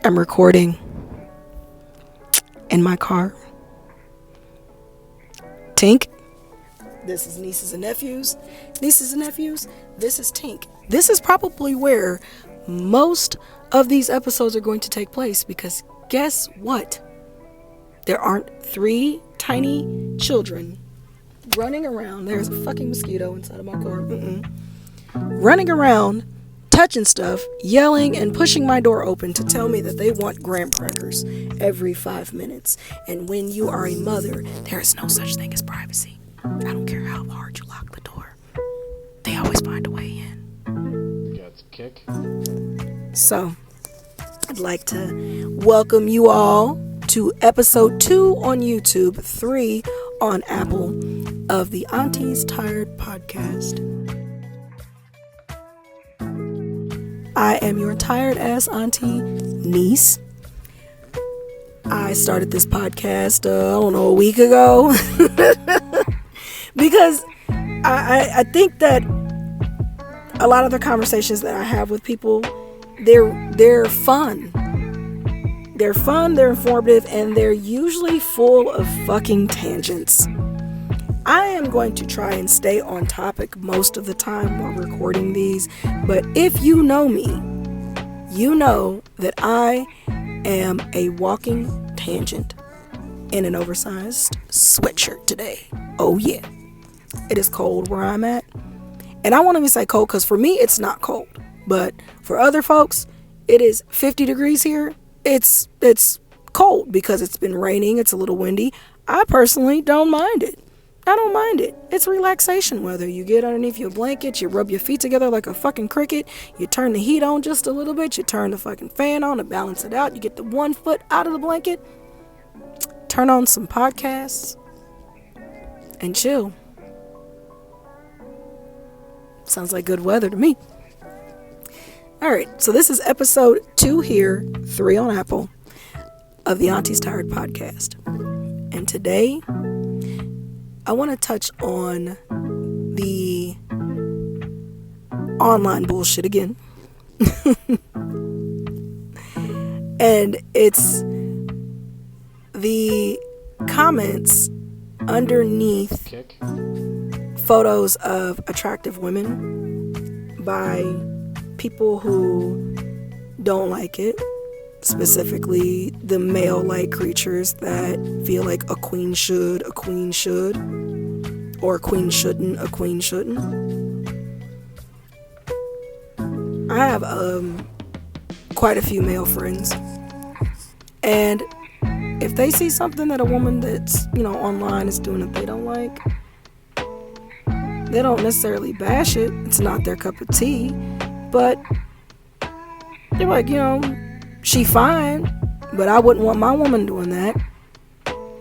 I'm recording in my car. Tink. This is Nieces and Nephews. Nieces and Nephews, this is Tink. This is probably where most of these episodes are going to take place because guess what? There aren't 3 tiny children running around. There's a fucking mosquito inside of my car. Running around, touching stuff, yelling, and pushing my door open to tell me that they want graham crackers every 5 minutes. And when you are a mother, there is no such thing as privacy. I don't care how hard you lock the door. They always find a way in. Got kick. So, I'd like to welcome you all to episode 2 on YouTube, 3 on Apple of the Auntie's Tired podcast. I am your tired ass auntie niece. I started this podcast, a week ago. Because I think that a lot of the conversations that I have with people, they're fun. They're fun, they're informative, and they're usually full of fucking tangents. I am going to try and stay on topic most of the time while recording these, but if you know me, you know that I am a walking tangent in an oversized sweatshirt today. Oh yeah. It is cold where I'm at. And I won't even say cold because for me it's not cold. But for other folks, it is 50 degrees here. It's cold because it's been raining. It's a little windy. I personally don't mind it. I don't mind it. It's relaxation weather. You get underneath your blanket, you rub your feet together like a fucking cricket, you turn the heat on just a little bit, you turn the fucking fan on to balance it out, you get the one foot out of the blanket, turn on some podcasts, and chill. Sounds like good weather to me. Alright, so this is episode 2 here, 3 on Apple, of the Auntie's Tired podcast. And today, I want to touch on the online bullshit again. And it's the comments underneath photos of attractive women by people who don't like it. Specifically, the male-like creatures that feel like a queen should, or a queen shouldn't. I have quite a few male friends, and if they see something that a woman that's, online is doing that they don't like, they don't necessarily bash it. It's not their cup of tea, but they're like, she fine, but I wouldn't want my woman doing that.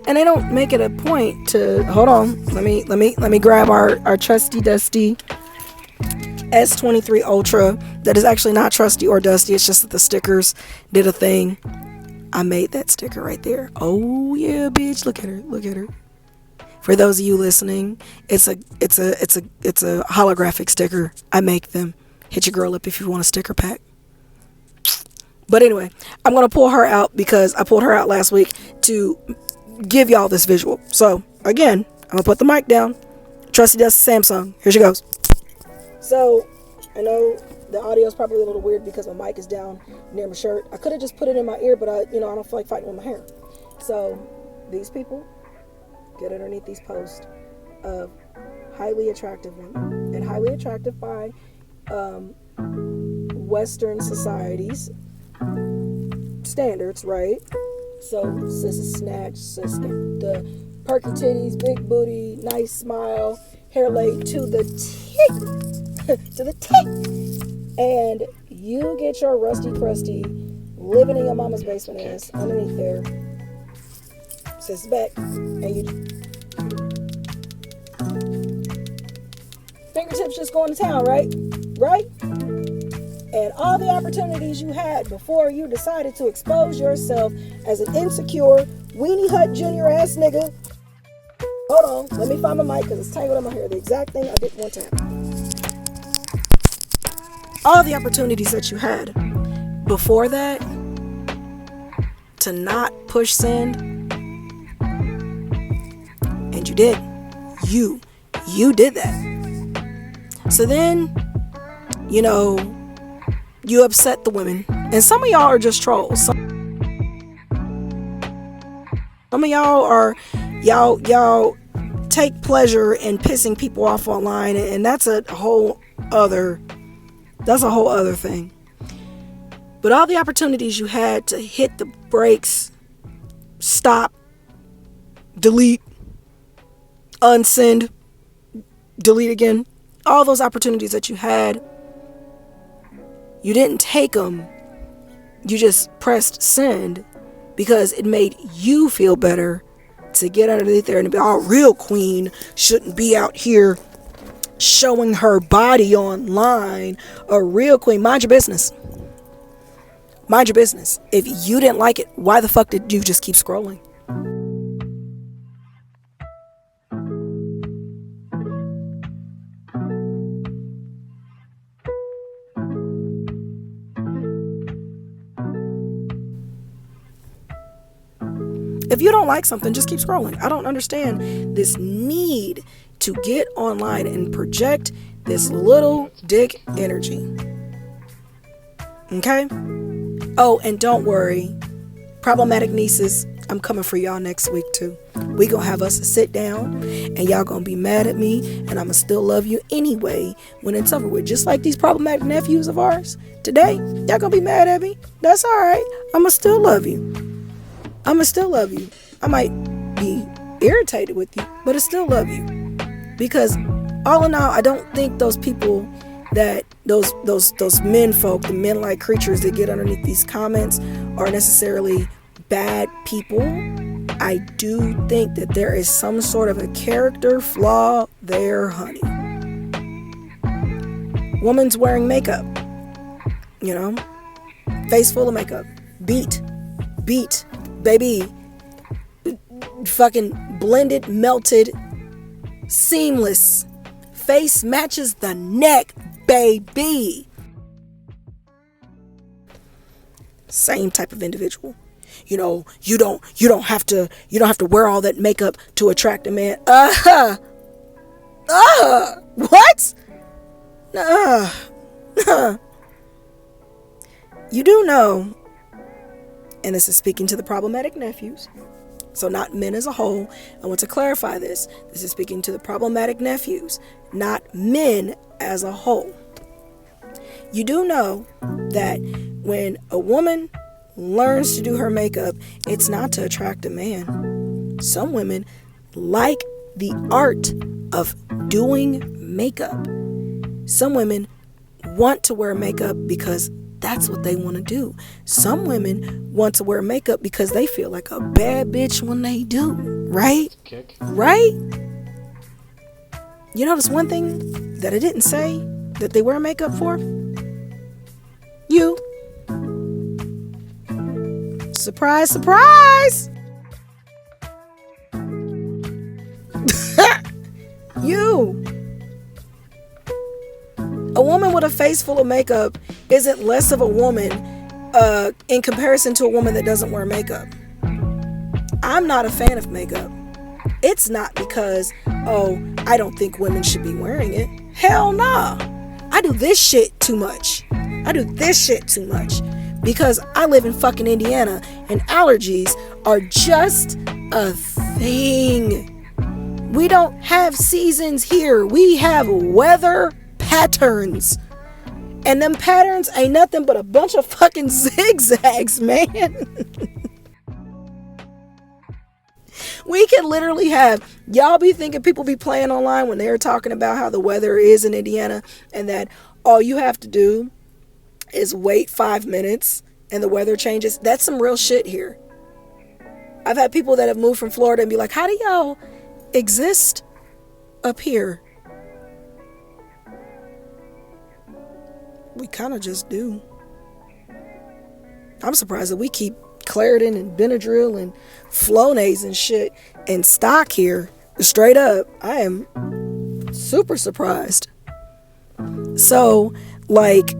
And they don't make it a point to hold on. Let me grab our trusty dusty S23 Ultra. That is actually not trusty or dusty. It's just that the stickers did a thing. I made that sticker right there. Oh yeah, bitch! Look at her. For those of you listening, it's a holographic sticker. I make them. Hit your girl up if you want a sticker pack. But anyway, I'm going to pull her out because I pulled her out last week to give y'all this visual. So, again, I'm going to put the mic down. Trusty dusty Samsung. Here she goes. So, I know the audio is probably a little weird because my mic is down near my shirt. I could have just put it in my ear, but I don't feel like fighting with my hair. So, these people get underneath these posts of highly attractive women. And highly attractive by Western societies standards, right? So sis is snatched, sis the perky titties, big booty, nice smile, hair laid to the tick, and you get your rusty crusty living in your mama's basement ass underneath there, sis back, and you fingertips just going to town, right? And all the opportunities you had before you decided to expose yourself as an insecure, weenie hut junior ass nigga. Hold on, let me find my mic because it's tangled in my hair. The exact thing I did one time. All the opportunities that you had before that to not push send, and you did. You did that. So then, you upset the women, and some of y'all are just trolls. Some of y'all are y'all take pleasure in pissing people off online, and that's a whole other thing. But all the opportunities you had to hit the brakes, stop, delete, unsend, delete again, all those opportunities that you had, you didn't take them. You just pressed send because it made you feel better to get underneath there and be, oh, real queen shouldn't be out here showing her body online. A real queen, mind your business. Mind your business. If you didn't like it, why the fuck did you just keep scrolling? If you don't like something, just keep scrolling. I don't understand this need to get online and project this little dick energy. Okay? Oh, and don't worry. Problematic nieces, I'm coming for y'all next week too. We gonna have us a sit down, and y'all gonna be mad at me, and I'ma still love you anyway when it's over with. Just like these problematic nephews of ours. Today, y'all gonna be mad at me. That's alright. I'ma still love you. I might be irritated with you, but I still love you. Because all in all, I don't think those people that those men folk, the men-like creatures that get underneath these comments are necessarily bad people. I do think that there is some sort of a character flaw there, honey. Woman's wearing makeup, face full of makeup, beat, baby, fucking blended, melted, seamless, face matches the neck, baby. Same type of individual. You don't have to wear all that makeup to attract a man. What? You do know, and this is speaking to the problematic nephews, so not men as a whole. I want to clarify this. This is speaking to the problematic nephews, not men as a whole. You do know that when a woman learns to do her makeup, it's not to attract a man. Some women like the art of doing makeup. Some women want to wear makeup because that's what they want to do. Some women want to wear makeup because they feel like a bad bitch when they do. Right? Right? You notice one thing that I didn't say that they wear makeup for? You. Surprise, surprise! You. A woman with a face full of makeup isn't less of a woman in comparison to a woman that doesn't wear makeup. I'm not a fan of makeup. It's not because, I don't think women should be wearing it. Hell nah. I do this shit too much. Because I live in fucking Indiana and allergies are just a thing. We don't have seasons here. We have weather patterns. And them patterns ain't nothing but a bunch of fucking zigzags, man. We can literally have, y'all be thinking people be playing online when they're talking about how the weather is in Indiana and that all you have to do is wait 5 minutes and the weather changes. That's some real shit here. I've had people that have moved from Florida and be like, how do y'all exist up here? We kind of just do. I'm surprised that we keep Claritin and Benadryl and Flonase and shit in stock here. Straight up, I am super surprised. So, like,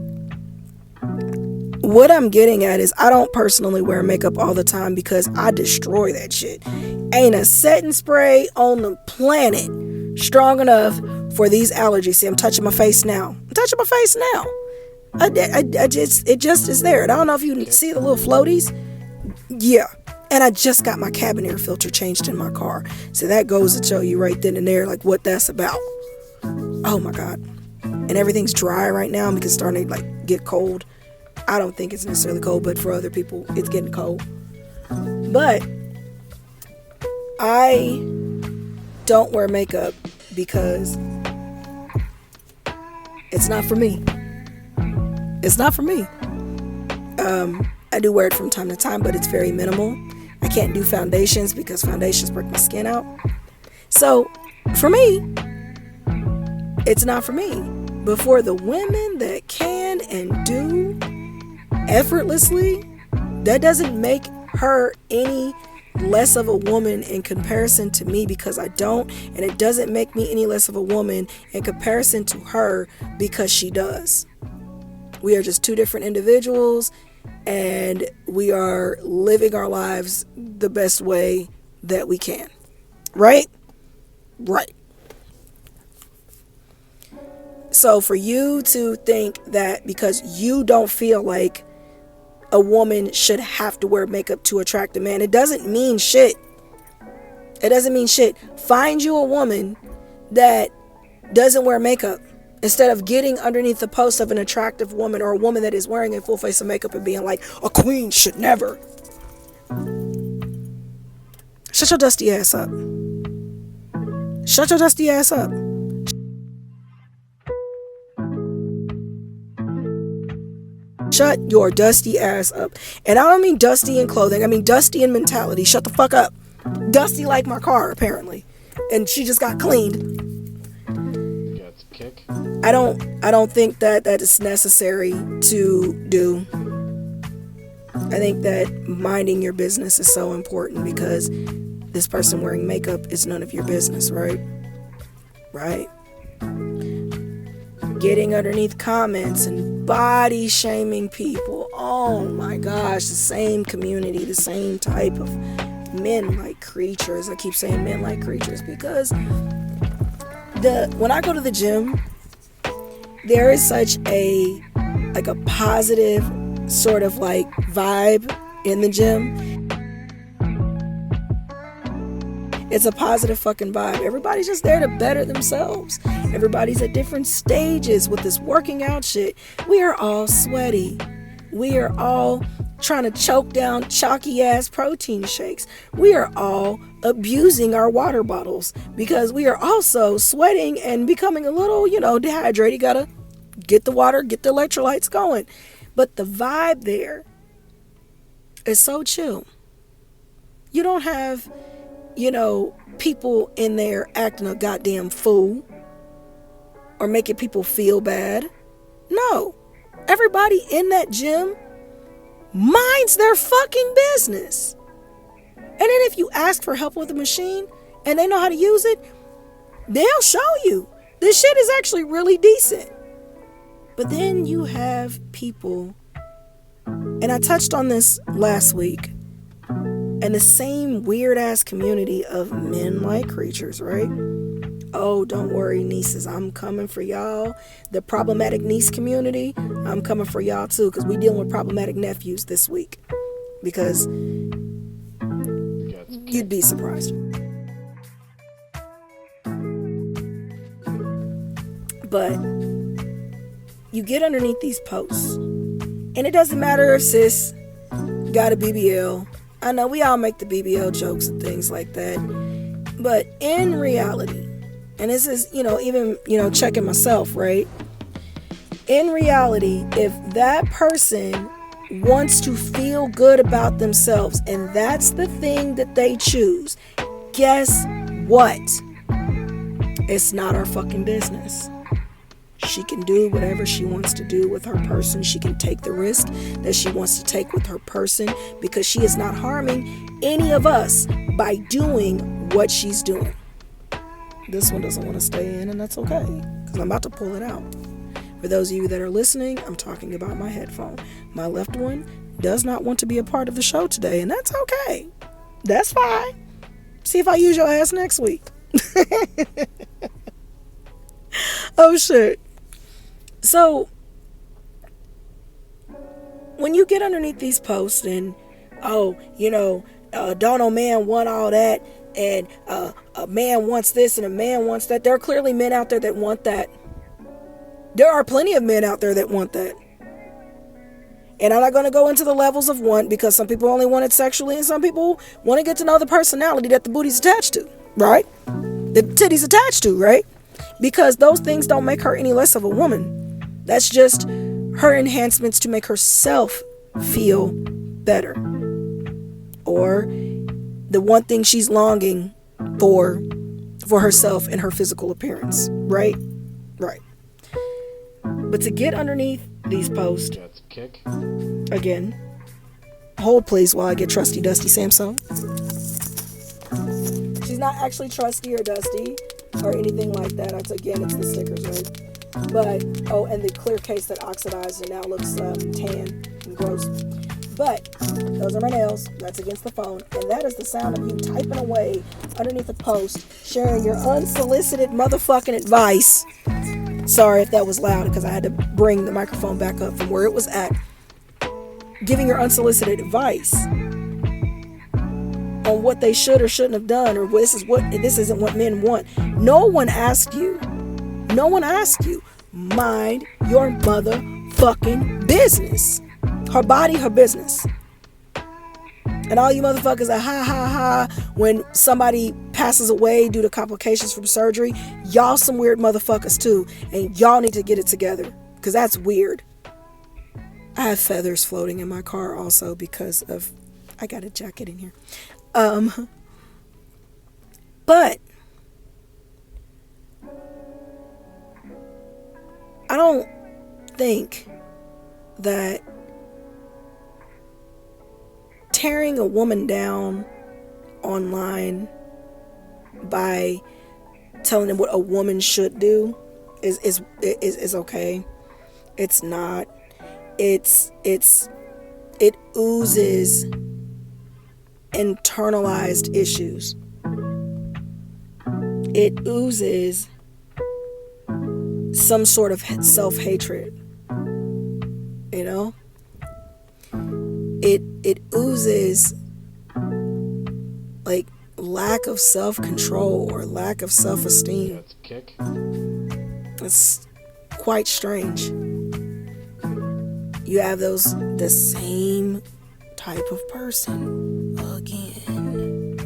what I'm getting at is I don't personally wear makeup all the time because I destroy that shit. Ain't a setting spray on the planet strong enough for these allergies. See, I'm touching my face now. It just is there. And I don't know if you see the little floaties. Yeah. And I just got my cabin air filter changed in my car. So that goes to show you right then and there, like, what that's about. Oh my God. And everything's dry right now because it's starting to, like, get cold. I don't think it's necessarily cold, but for other people, it's getting cold. But I don't wear makeup because it's not for me. It's not for me. I do wear it from time to time, but it's very minimal. I can't do foundations because foundations break my skin out. So, for me, it's not for me. But for the women that can and do effortlessly, that doesn't make her any less of a woman in comparison to me because I don't, and it doesn't make me any less of a woman in comparison to her because she does. We are just two different individuals, and we are living our lives the best way that we can. Right? Right. So for you to think that because you don't feel like a woman should have to wear makeup to attract a man, it doesn't mean shit. It doesn't mean shit. Find you a woman that doesn't wear makeup instead of getting underneath the post of an attractive woman or a woman that is wearing a full face of makeup and being like, a queen should never. Shut your dusty ass up. Shut your dusty ass up. Shut your dusty ass up. And I don't mean dusty in clothing. I mean dusty in mentality. Shut the fuck up. Dusty like my car, apparently. And she just got cleaned. Kick. I don't think that is necessary to do. I think that minding your business is so important because this person wearing makeup is none of your business, right? Right? Getting underneath comments and body shaming people. Oh my gosh, the same community, the same type of men like creatures. I keep saying men like creatures because when I go to the gym, there is such a positive sort of like vibe in the gym. It's a positive fucking vibe. Everybody's just there to better themselves. Everybody's at different stages with this working out shit. We are all sweaty. We are all trying to choke down chalky ass protein shakes. We are all abusing our water bottles because we are also sweating and becoming a little, dehydrated. You gotta get the water, get the electrolytes going. But the vibe there is so chill. You don't have, people in there acting a goddamn fool or making people feel bad. No. Everybody in that gym minds their fucking business. And then if you ask for help with the machine and they know how to use it, they'll show you. This shit is actually really decent. But then you have people, and I touched on this last week, and the same weird ass community of men like creatures, right? Oh, don't worry, nieces, I'm coming for y'all. The problematic niece community, I'm coming for y'all too, because we dealing with problematic nephews this week. Because you'd be surprised. But you get underneath these posts, and it doesn't matter if sis got a BBL. I know we all make the BBL jokes and things like that. But in reality, and this is, even, checking myself, right? In reality, if that person wants to feel good about themselves and that's the thing that they choose, guess what? It's not our fucking business. She can do whatever she wants to do with her person. She can take the risk that she wants to take with her person because she is not harming any of us by doing what she's doing. This one doesn't want to stay in, and that's okay because I'm about to pull it out. For those of you that are listening, I'm talking about my headphone. My left one does not want to be a part of the show today, and that's okay. That's fine. See if I use your ass next week. Oh, shit. So, when you get underneath these posts and, don't no man want all that, and a man wants this and a man wants that. There are clearly men out there that want that. There are plenty of men out there that want that. And I'm not going to go into the levels of want, because some people only want it sexually and some people want to get to know the personality that the booty's attached to, right? The titty's attached to, right? Because those things don't make her any less of a woman. That's just her enhancements to make herself feel better. Or the one thing she's longing for herself and her physical appearance, right? Right. But to get underneath these posts, again, hold please while I get trusty Dusty Samsung. She's not actually trusty or dusty or anything like that. It's the stickers, right? But, and the clear case that oxidized and now looks tan and gross. But those are my nails. That's against the phone. And that is the sound of you typing away underneath a post, sharing your unsolicited motherfucking advice. Sorry if that was loud, because I had to bring the microphone back up from where it was at. Giving your unsolicited advice on what they should or shouldn't have done, or this isn't what men want. No one asked you. No one asked you. Mind your motherfucking business. Her body, her business. And all you motherfuckers are ha when somebody passes away due to complications from surgery. Y'all some weird motherfuckers too. And y'all need to get it together, because that's weird. I have feathers floating in my car also because of, I got a jacket in here. But I don't think that tearing a woman down online by telling them what a woman should do is okay. It's not. It oozes internalized issues. It oozes some sort of self-hatred. You know? It oozes like lack of self-control or lack of self-esteem. It's quite strange. You have the same type of person again.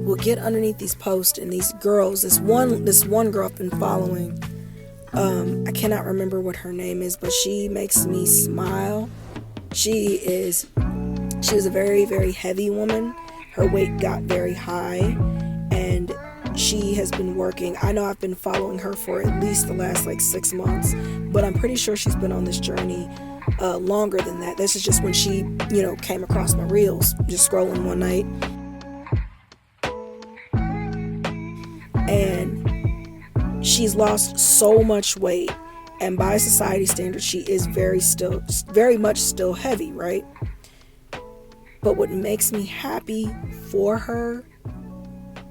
Will get underneath these posts, and these girls, this one girl I've been following, I cannot remember what her name is, but she makes me smile. She was a very, very heavy woman. Her weight got very high, and she has been working. I know I've been following her for at least the last 6 months, but I'm pretty sure she's been on this journey longer than that. This is just when she, came across my reels, just scrolling one night. And she's lost so much weight. And by society standards, she is very much still heavy, right? But what makes me happy for her,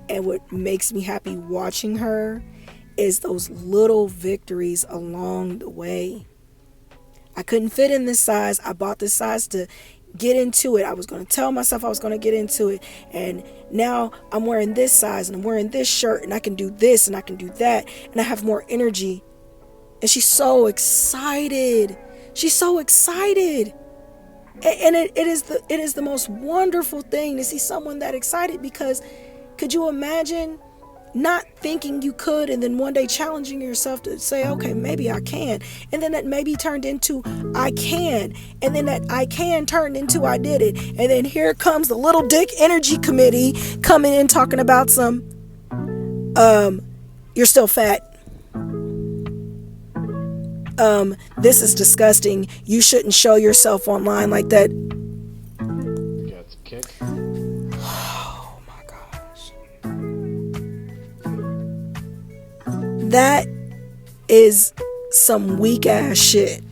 and what makes me happy watching her, is those little victories along the way. I couldn't fit in this size. I bought this size to get into it. I was going to tell myself I was going to get into it. And now I'm wearing this size, and I'm wearing this shirt, and I can do this and I can do that. And I have more energy. And she's so excited. She's so excited. And it is the most wonderful thing to see someone that excited, because could you imagine not thinking you could, and then one day challenging yourself to say, okay, maybe I can. And then that maybe turned into I can. And then that I can turned into I did it. And then here comes the little dick energy committee coming in talking about some, you're still fat. This is disgusting. You shouldn't show yourself online like that. Got some kick. Oh my gosh. That is some weak ass shit.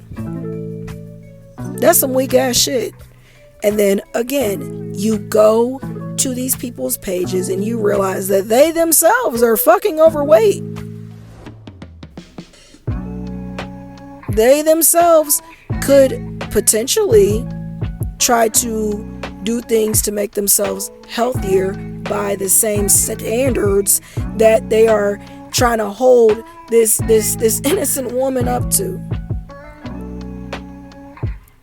That's some weak ass shit. And then again, you go to these people's pages and you realize that they themselves are fucking overweight. They themselves could potentially try to do things to make themselves healthier by the same standards that they are trying to hold this innocent woman up to.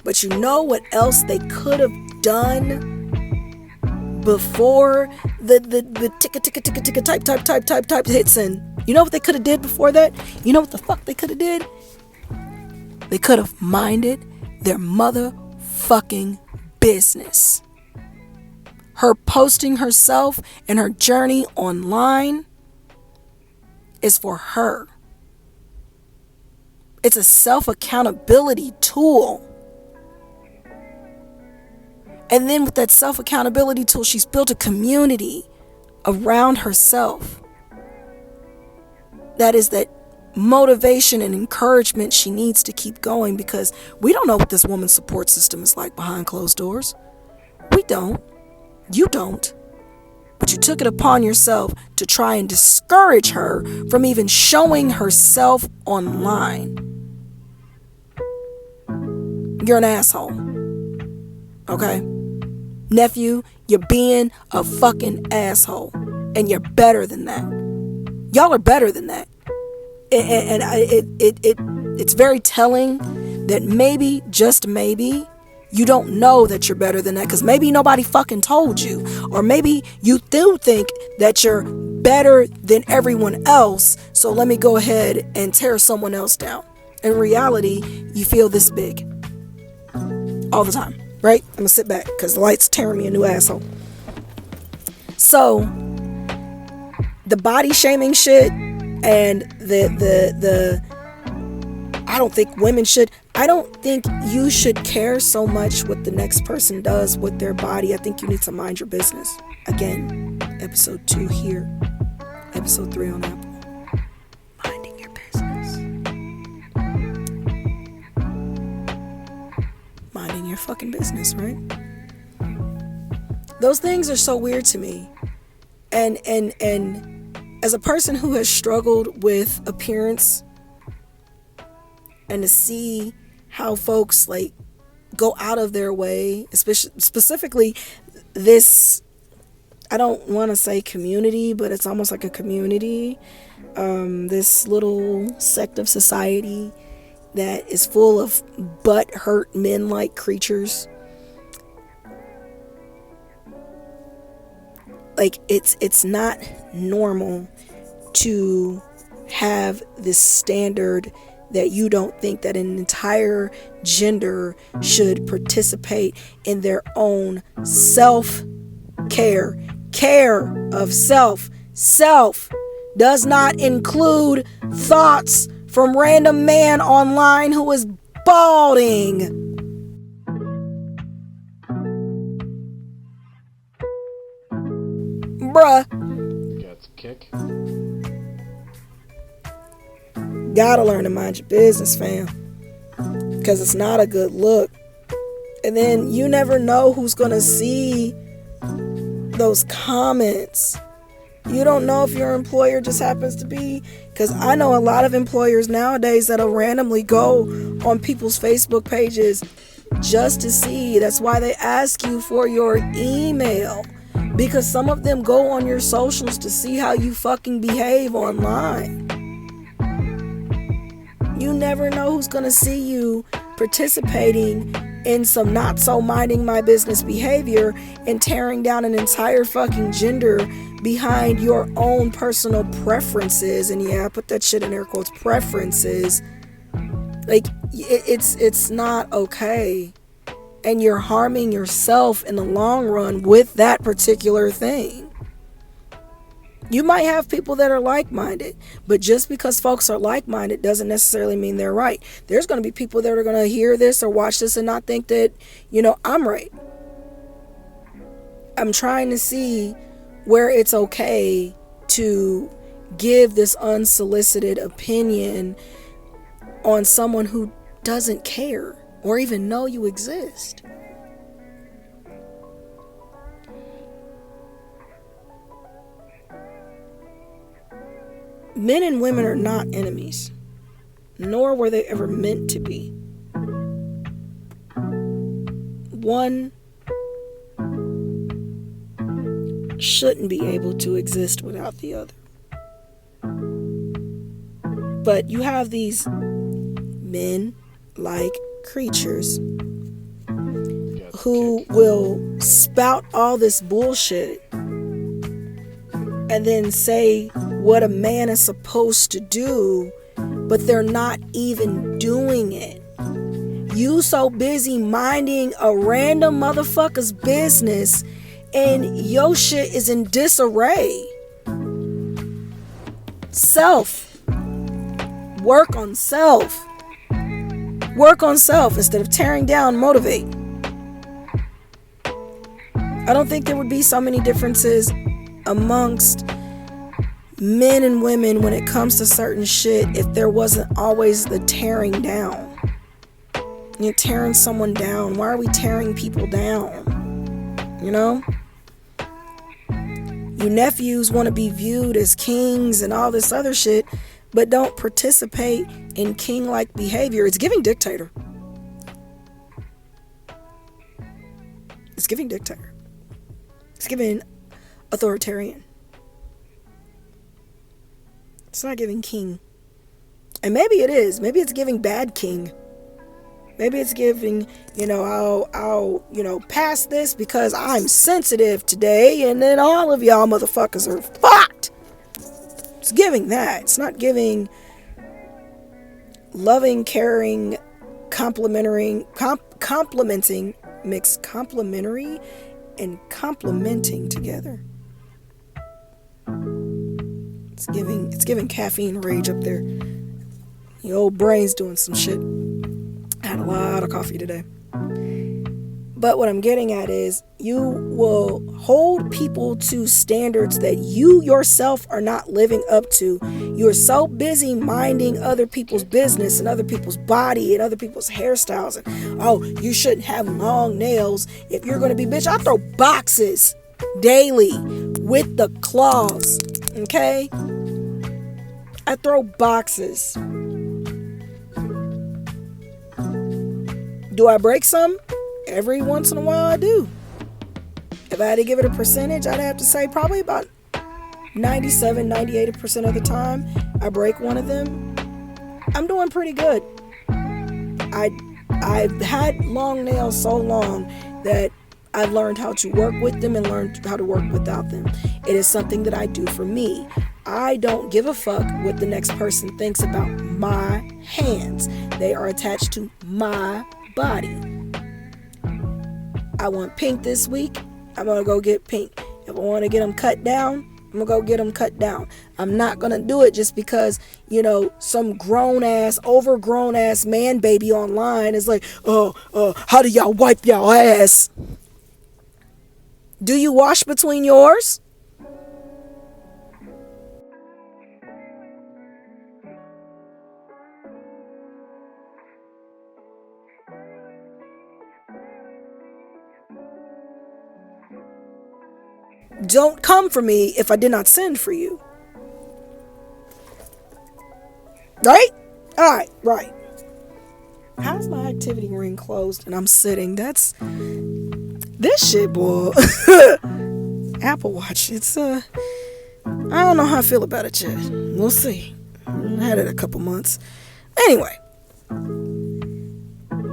But you know what else they could have done before the type hits in? You know what they could have did before that? You know what the fuck they could have did? They could have minded their motherfucking business. Her posting herself and her journey online is for her. It's a self-accountability tool. And then with that self-accountability tool, she's built a community around herself. That is that motivation and encouragement she needs to keep going, because we don't know what this woman's support system is like behind closed doors. We don't. You don't. But you took it upon yourself to try and discourage her from even showing herself online. You're an asshole. Okay? Nephew, you're being a fucking asshole. And you're better than that. Y'all are better than that. And it's very telling that maybe, just maybe, you don't know that you're better than that, because maybe nobody fucking told you. Or maybe you do think that you're better than everyone else, so let me go ahead and tear someone else down. In reality, you feel this big all the time, right? I'm gonna sit back because the light's tearing me a new asshole. So the body shaming shit and the I don't think women should. I don't think you should care so much what the next person does with their body. I think you need to mind your business. Again, episode 2 here. Episode 3 on Apple. Minding your business. Minding your fucking business, right? Those things are so weird to me. And as a person who has struggled with appearance, and to see how folks like go out of their way, especially specifically this, I don't want to say community, but it's almost like a community, this little sect of society that is full of butt-hurt men-like creatures. Like it's not normal to have this standard that you don't think that an entire gender should participate in their own self-care. Care of self. Self does not include thoughts from random man online who is balding. Bruh. Got the kick. Gotta learn to mind your business, fam. Because it's not a good look. And then you never know who's gonna see those comments. You don't know if your employer just happens to be, because I know a lot of employers nowadays that'll randomly go on people's Facebook pages just to see. That's why they ask you for your email, because some of them go on your socials to see how you fucking behave online. You never know who's gonna see you participating in some not so minding my business behavior and tearing down an entire fucking gender behind your own personal preferences. And yeah, I put that shit in air quotes, preferences. Like it's not okay. And you're harming yourself in the long run with that particular thing. You might have people that are like-minded, but just because folks are like-minded doesn't necessarily mean they're right. There's going to be people that are going to hear this or watch this and not think that, I'm right. I'm trying to see where it's okay to give this unsolicited opinion on someone who doesn't care or even know you exist. Men and women are not enemies, nor were they ever meant to be. One shouldn't be able to exist without the other. But you have these men-like creatures who will spout all this bullshit and then say what a man is supposed to do, but they're not even doing it. You so busy minding a random motherfucker's business and your shit is in disarray. Self. Work on self. Work on self instead of tearing down, motivate. I don't think there would be so many differences amongst men and women when it comes to certain shit if there wasn't always the tearing down. You're tearing someone down. Why are we tearing people down? You know? You nephews want to be viewed as kings and all this other shit, but don't participate in king-like behavior. It's giving dictator. It's giving dictator. It's giving authoritarian. It's not giving king. And maybe it is. Maybe it's giving bad king. Maybe it's giving, I'll pass this because I'm sensitive today, and then all of y'all motherfuckers are fucked. It's giving that. It's not giving loving, caring, complimenting, mix complimentary and complimenting together. It's giving caffeine rage up there. Your old brain's doing some shit. I had a lot of coffee today. But what I'm getting at is you will hold people to standards that you yourself are not living up to. You're so busy minding other people's business and other people's body and other people's hairstyles. And, oh, you shouldn't have long nails if you're going to be, bitch, I throw boxes daily with the claws. Okay? I throw boxes. Do I break some? Every once in a while I do. If I had to give it a percentage, I'd have to say probably about 97, 98% of the time I break one of them. I'm doing pretty good. I've had long nails so long that I've learned how to work with them and learned how to work without them. It is something that I do for me. I don't give a fuck what the next person thinks about my hands. They are attached to my body. I want pink this week. I'm going to go get pink. If I want to get them cut down, I'm going to go get them cut down. I'm not going to do it just because, some overgrown ass man baby online is like, how do y'all wipe y'all ass? Do you wash between yours? Don't come for me if I did not send for you. Right? Alright, right. How's my activity ring closed and I'm sitting? This shit, boy. Apple Watch. It's I don't know how I feel about it yet. We'll see. I had it a couple months. Anyway.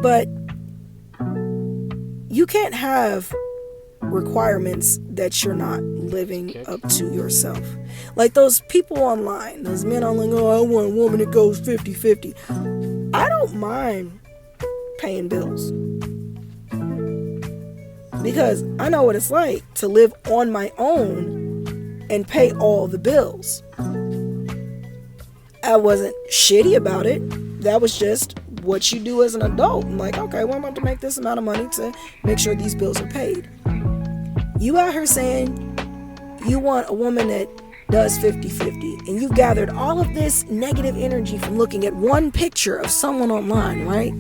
But you can't have requirements that you're not living up to yourself. Like those people online, those men online, I want a woman that goes 50-50. I don't mind paying bills because I know what it's like to live on my own and pay all the bills. I wasn't shitty about it. That was just what you do as an adult. I'm like, okay, well, I'm about to make this amount of money to make sure these bills are paid. You out here saying you want a woman that does 50-50, and you've gathered all of this negative energy from looking at one picture of someone online, right?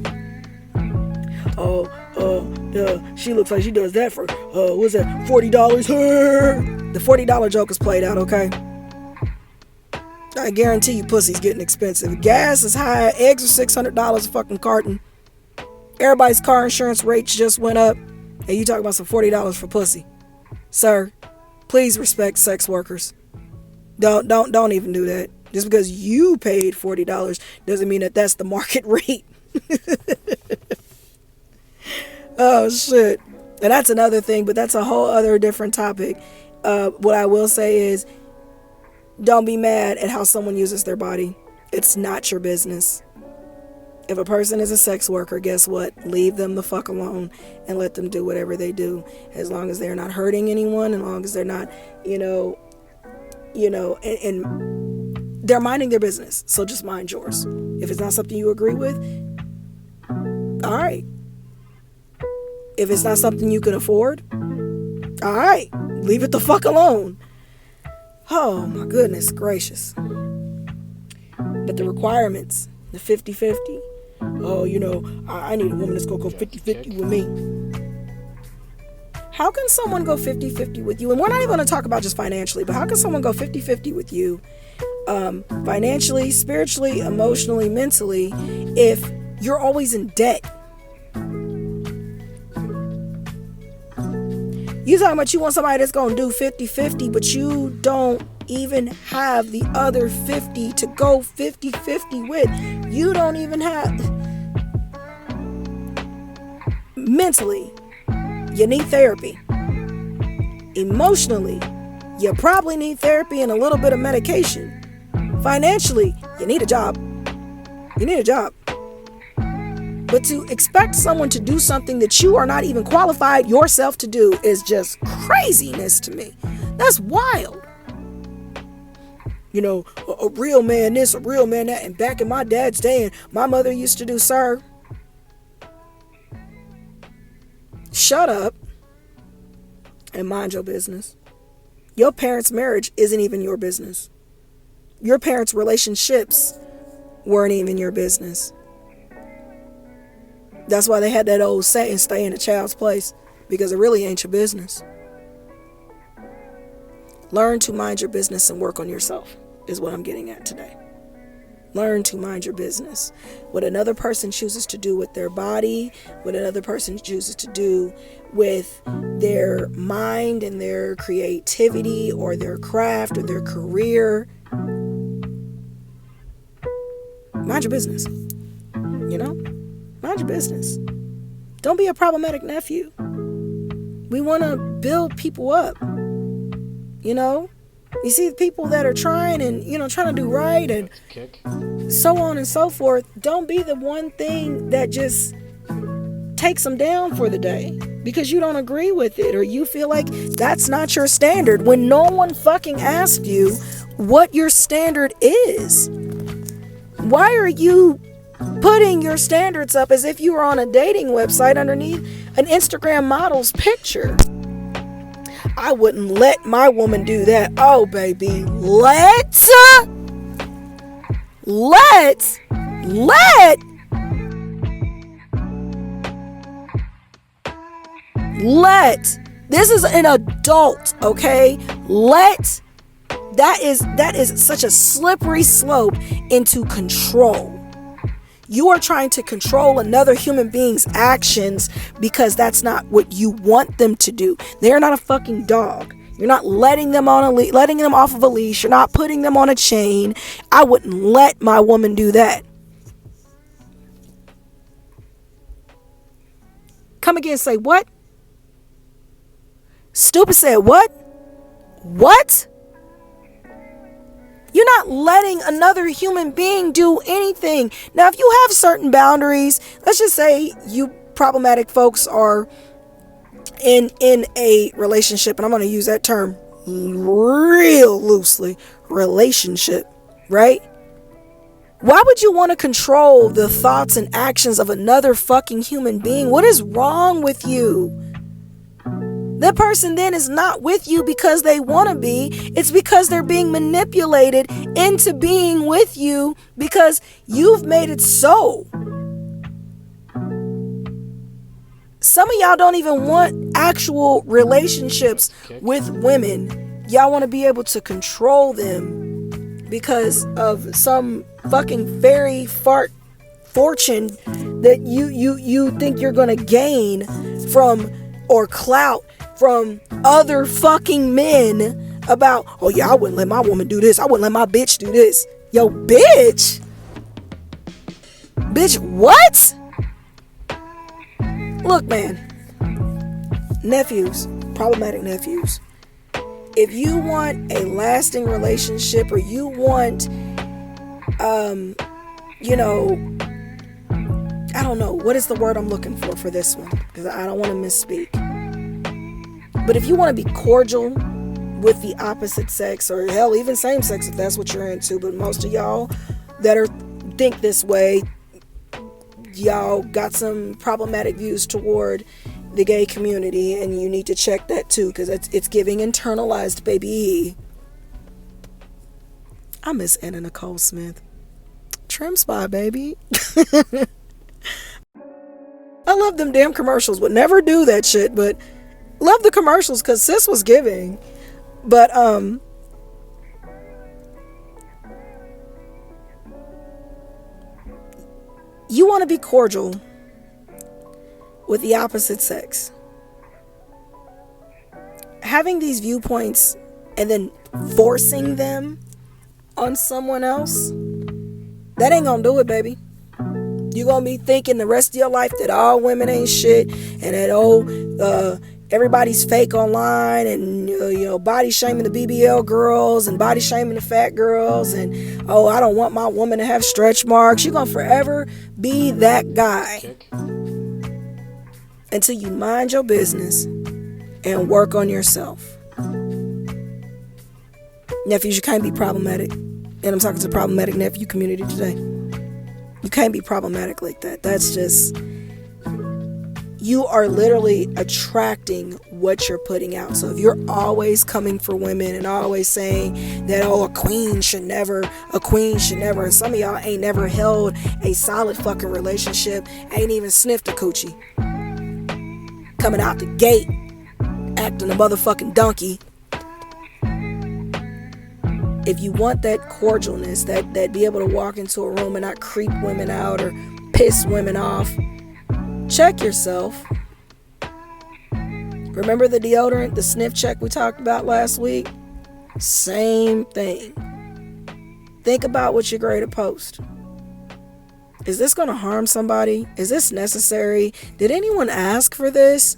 She looks like she does that for, what's that, $40? The $40 joke is played out, okay? I guarantee you pussy's getting expensive. Gas is high, eggs are $600 a fucking carton. Everybody's car insurance rates just went up, and you talking about some $40 for pussy. Sir, please respect sex workers. Don't even do that. Just because you paid $40 doesn't mean that that's the market rate. Oh shit. And that's another thing, but that's a whole other different topic. What I will say is, don't be mad at how someone uses their body. It's not your business. If a person is a sex worker, guess what? Leave them the fuck alone and let them do whatever they do. As long as they're not hurting anyone, as long as they're not, and they're minding their business. So just mind yours. If it's not something you agree with, all right. If it's not something you can afford, all right. Leave it the fuck alone. Oh my goodness gracious. But the requirements, the 50-50. Oh, I need a woman that's gonna go 50-50 with me. How can someone go 50-50 with you? And we're not even going to talk about just financially, but how can someone go 50-50 with you, financially, spiritually, emotionally, mentally, if you're always in debt? You talking about you want somebody that's going to do 50-50, but you don't even have the other 50 to go 50-50 with. You don't even have... Mentally, you need therapy. Emotionally, you probably need therapy and a little bit of medication. Financially, you need a job. You need a job. But to expect someone to do something that you are not even qualified yourself to do is just craziness to me. That's wild. A real man this, a real man that. And back in my dad's day, and my mother used to do, sir. Shut up and mind your business. Your parents' marriage isn't even your business. Your parents' relationships weren't even your business. That's why they had that old saying, stay in a child's place, because it really ain't your business. Learn to mind your business and work on yourself is what I'm getting at today. Learn to mind your business. What another person chooses to do with their body, what another person chooses to do with their mind and their creativity or their craft or their career. Mind your business. Mind your business. Don't be a problematic nephew. We want to build people up. You see people that are trying and, trying to do right and so on and so forth. Don't be the one thing that just takes them down for the day because you don't agree with it or you feel like that's not your standard when no one fucking asked you what your standard is. Why are you putting your standards up as if you were on a dating website underneath an Instagram model's picture? I wouldn't let my woman do that. Oh, baby. Let. This is an adult, okay? That is such a slippery slope into control. You are trying to control another human being's actions because that's not what you want them to do. They're not a fucking dog. You're not letting them off of a leash. You're not putting them on a chain. I wouldn't let my woman do that. Come again, say what? Stupid said what? What? You're not letting another human being do anything. Now, if you have certain boundaries, let's just say you problematic folks are in a relationship, and I'm going to use that term real loosely, relationship, right? Why would you want to control the thoughts and actions of another fucking human being? What is wrong with you? That person then is not with you because they want to be. It's because they're being manipulated into being with you because you've made it so. Some of y'all don't even want actual relationships with women. Y'all want to be able to control them because of some fucking fairy fart fortune that you think you're gonna gain from, or clout from other fucking men about, oh yeah, I wouldn't let my woman do this, I wouldn't let my bitch do this. Yo, bitch, what? Look, man, nephews, problematic nephews, if you want a lasting relationship, or you want I don't know, what is the word I'm looking for this one? Because I don't want to misspeak. But if you want to be cordial with the opposite sex, or hell, even same sex if that's what you're into, but most of y'all that think this way, y'all got some problematic views toward the gay community, and you need to check that too, because it's giving internalized baby. I miss Anna Nicole Smith. Trim spot, baby. I love them damn commercials. Would never do that shit, but love the commercials because sis was giving. But you want to be cordial with the opposite sex. Having these viewpoints and then forcing them on someone else, that ain't gonna do it, baby. You're gonna be thinking the rest of your life that all women ain't shit, and that everybody's fake online, and body shaming the BBL girls and body shaming the fat girls, and I don't want my woman to have stretch marks. You're gonna forever be that guy until you mind your business and work on yourself. Nephews, you can't be problematic. And I'm talking to the problematic nephew community today. You can't be problematic like that. That's just, you are literally attracting what you're putting out. So if you're always coming for women and always saying that, a queen should never, and some of y'all ain't never held a solid fucking relationship, ain't even sniffed a coochie, coming out the gate acting a motherfucking donkey. If you want that cordialness, that be able to walk into a room and not creep women out or piss women off, check yourself. Remember the deodorant, the sniff check we talked about last week? Same thing. Think about what you're going to post. Is this going to harm somebody? Is this necessary? Did anyone ask for this?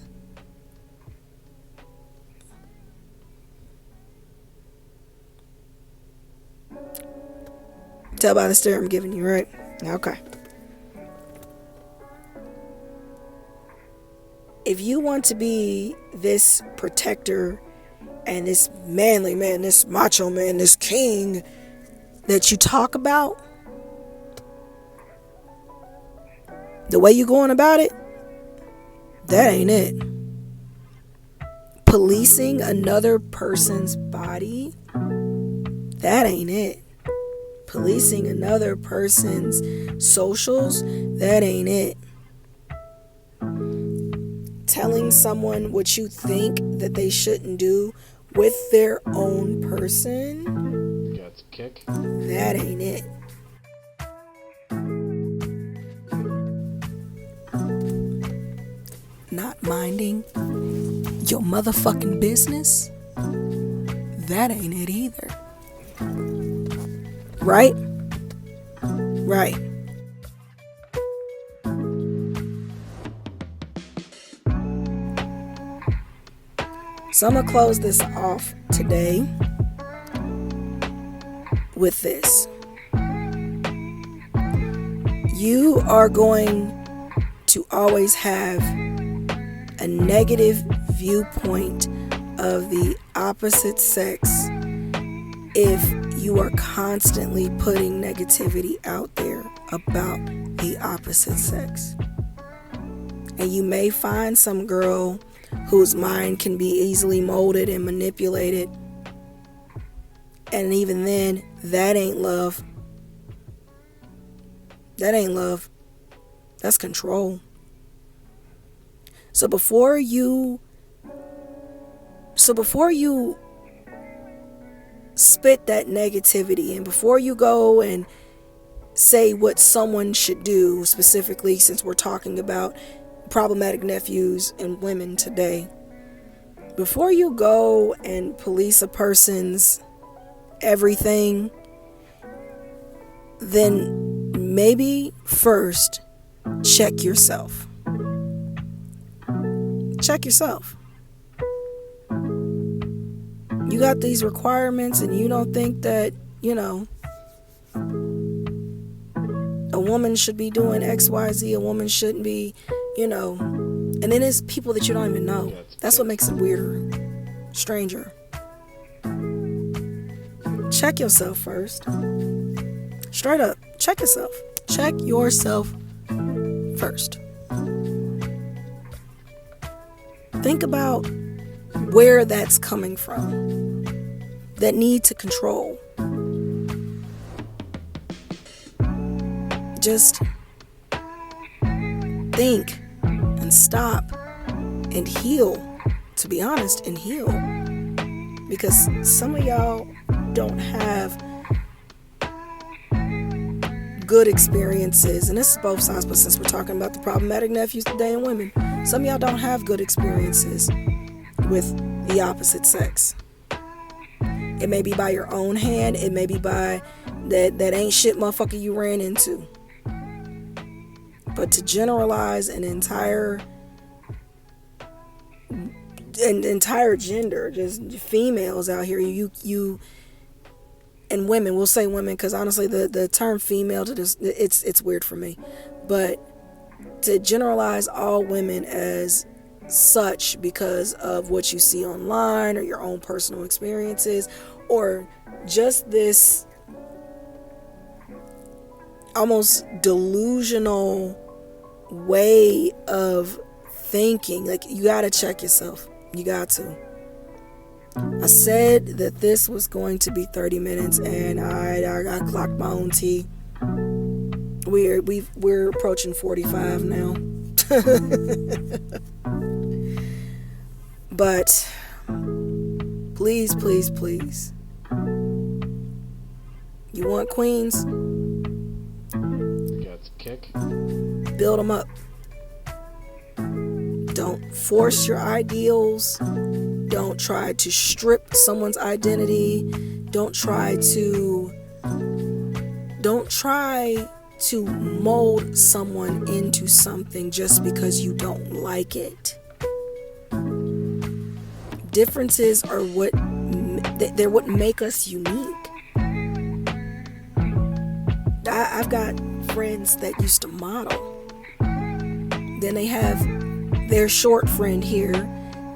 Tell by the stare I'm giving you, right? Okay. If you want to be this protector and this manly man, this macho man, this king that you talk about, the way you're going about it, that ain't it. Policing another person's body, that ain't it. Policing another person's socials, that ain't it. Telling someone what you think that they shouldn't do with their own person, Got the kick. That ain't it. Not minding your motherfucking business, that ain't it either. Right? Right. So I'm going to close this off today with this. You are going to always have a negative viewpoint of the opposite sex if you are constantly putting negativity out there about the opposite sex. And you may find some girl whose mind can be easily molded and manipulated. And even then, that ain't love. That ain't love. That's control. So before you spit that negativity, and before you go and say what someone should do, specifically since we're talking about problematic nephews and women today, before you go and police a person's everything, then maybe first check yourself. Check yourself. You got these requirements and you don't think that, a woman should be doing XYZ, a woman shouldn't be, and then it's people that you don't even know. That's what makes it weirder, stranger. Check yourself first. Straight up, check yourself. Check yourself first. Think about where that's coming from. That need to control. Just think and stop and heal. To be honest, and heal. Because some of y'all don't have good experiences, and this is both sides, but since we're talking about the problematic nephews today and women, some of y'all don't have good experiences with the opposite sex. It may be by your own hand, it may be by that ain't shit motherfucker you ran into. But to generalize an entire gender, just females out here, you and women, we'll say women because honestly the term female to this, it's weird for me, but to generalize all women as such because of what you see online or your own personal experiences, or just this almost delusional way of thinking. Like, you gotta check yourself. You got to. I said that this was going to be 30 minutes, and I clocked my own tea. We're approaching 45 now. But please, please, please, you want queens? Got some kick. Build them up. Don't force your ideals. Don't try to strip someone's identity. Don't try to mold someone into something just because you don't like it. Differences are they're what make us unique. I've got friends that used to model. Then they have their short friend here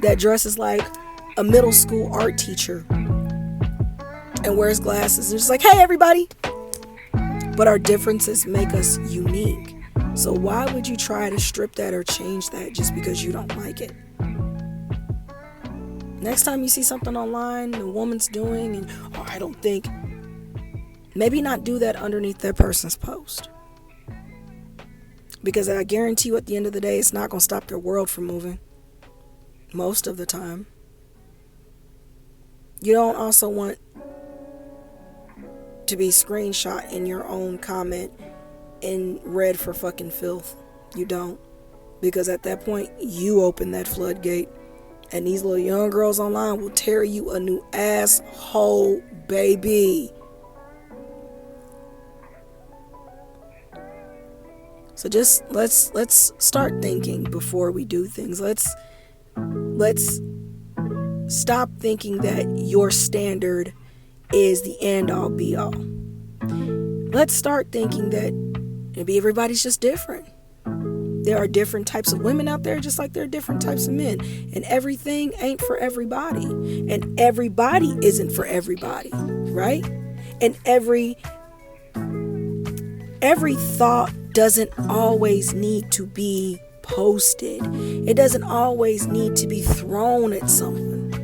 that dresses like a middle school art teacher and wears glasses. And just like, hey, everybody. But our differences make us unique. So why would you try to strip that or change that just because you don't like it? Next time you see something online a woman's doing and, I don't think, maybe not do that underneath that person's post. Because I guarantee you at the end of the day, it's not going to stop their world from moving. Most of the time. You don't also want to be screenshot in your own comment and read for fucking filth. You don't. Because at that point, you open that floodgate. And these little young girls online will tear you a new asshole, baby. So just let's start thinking before we do things. Let's stop thinking that your standard is the end all be all. Let's start thinking that maybe everybody's just different. There are different types of women out there just like there are different types of men. And everything ain't for everybody. And everybody isn't for everybody, right? And every thought doesn't always need to be posted. It doesn't always need to be thrown at someone.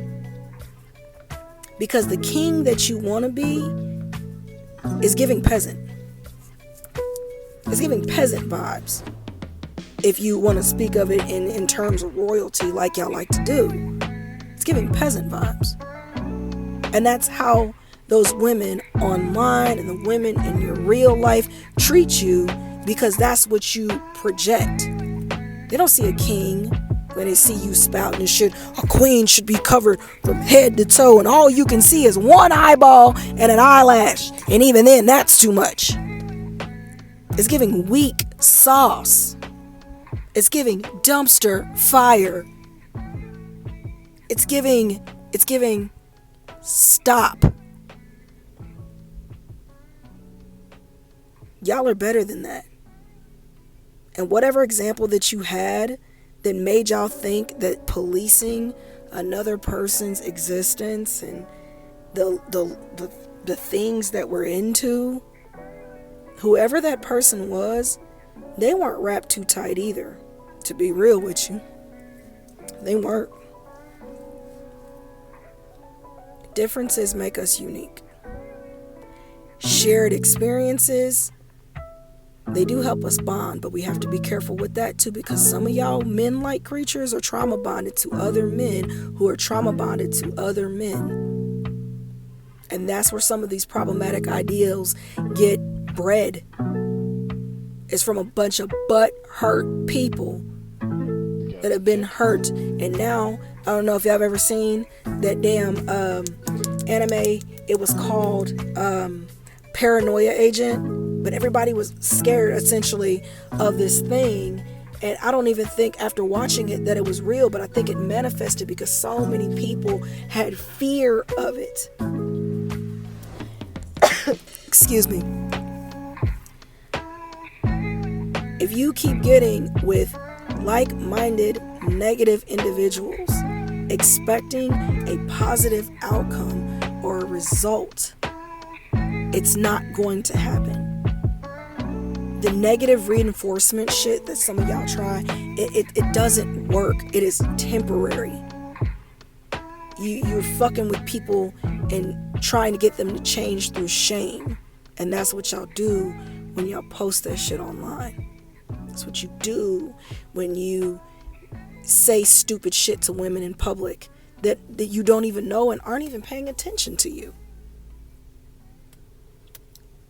Because the king that you want to be is giving peasant. It's giving peasant vibes. If you want to speak of it in terms of royalty like y'all like to do. It's giving peasant vibes. And that's how those women online and the women in your real life treat you, because that's what you project. They don't see a king when they see you spouting and shit. A queen should be covered from head to toe, and all you can see is one eyeball and an eyelash. And even then, that's too much. It's giving weak sauce. It's giving dumpster fire. It's giving stop. Y'all are better than that. And whatever example that you had that made y'all think that policing another person's existence and the things that we're into, whoever that person was, they weren't wrapped too tight either, to be real with you. They weren't. Differences make us unique. Shared experiences, they do help us bond, but we have to be careful with that too, because some of y'all men-like creatures are trauma bonded to other men who are trauma bonded to other men. And that's where some of these problematic ideals get bred. It's from a bunch of butt-hurt people that have been hurt. And now, I don't know if y'all have ever seen that damn anime. It was called Paranoia Agent, but everybody was scared essentially of this thing. And I don't even think after watching it that it was real, but I think it manifested because so many people had fear of it. Excuse me. If you keep getting with like-minded negative individuals expecting a positive outcome or a result, it's not going to happen. The negative reinforcement shit that some of y'all try, it doesn't work. It is temporary. You're fucking with people and trying to get them to change through shame. And that's what y'all do when y'all post that shit online. That's what you do when you say stupid shit to women in public that you don't even know and aren't even paying attention to you.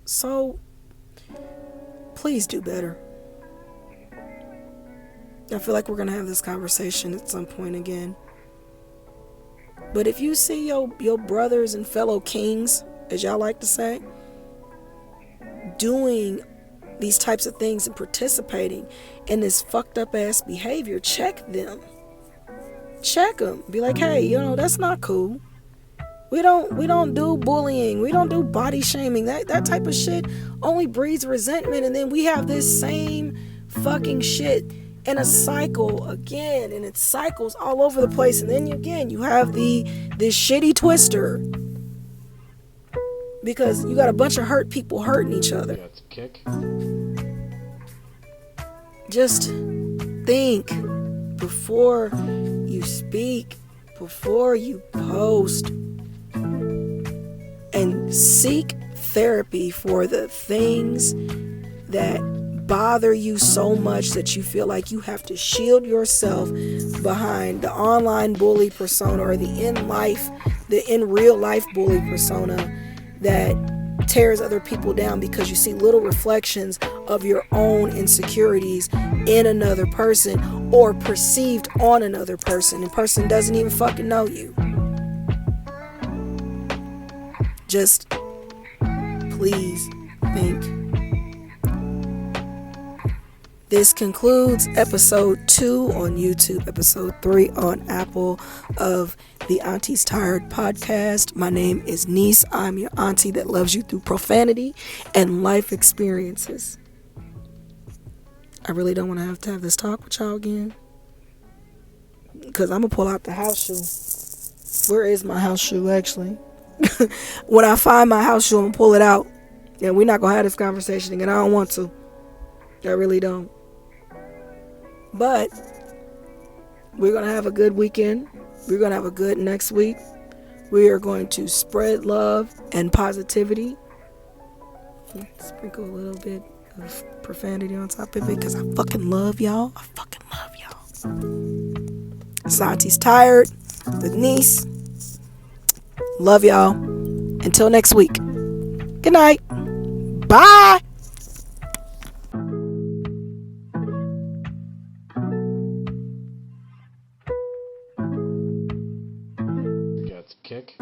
So, please do better. I feel like we're going to have this conversation at some point again. But if you see your brothers and fellow kings, as y'all like to say, doing these types of things and participating in this fucked up ass behavior, check them. Check them. Be like, hey, that's not cool. We don't do bullying. We don't do body shaming. That type of shit only breeds resentment, and then we have this same fucking shit in a cycle again, and it cycles all over the place. And then again, you have this shitty twister because you got a bunch of hurt people hurting each other. Got some kick. Just think before you speak, before you post, and seek therapy for the things that bother you so much that you feel like you have to shield yourself behind the online bully persona or the in real life bully persona that tears other people down because you see little reflections of your own insecurities in another person or perceived on another person, and person doesn't even fucking know you. Just please think. This concludes episode 2 on YouTube, episode 3 on Apple of the Auntie's Tired podcast. My name is Niece. I'm your auntie that loves you through profanity and life experiences. I really don't want to have this talk with y'all again, because I'm going to pull out the house shoe. Where is my house shoe, actually? When I find my house shoe, I'm going to pull it out. And we're not going to have this conversation again. I don't want to. I really don't. But we're going to have a good weekend. We're going to have a good next week. We are going to spread love and positivity. Sprinkle a little bit of profanity on top of it because I fucking love y'all. I fucking love y'all. So Auntie's tired with niece. Love y'all. Until next week. Good night. Bye. Got some kick.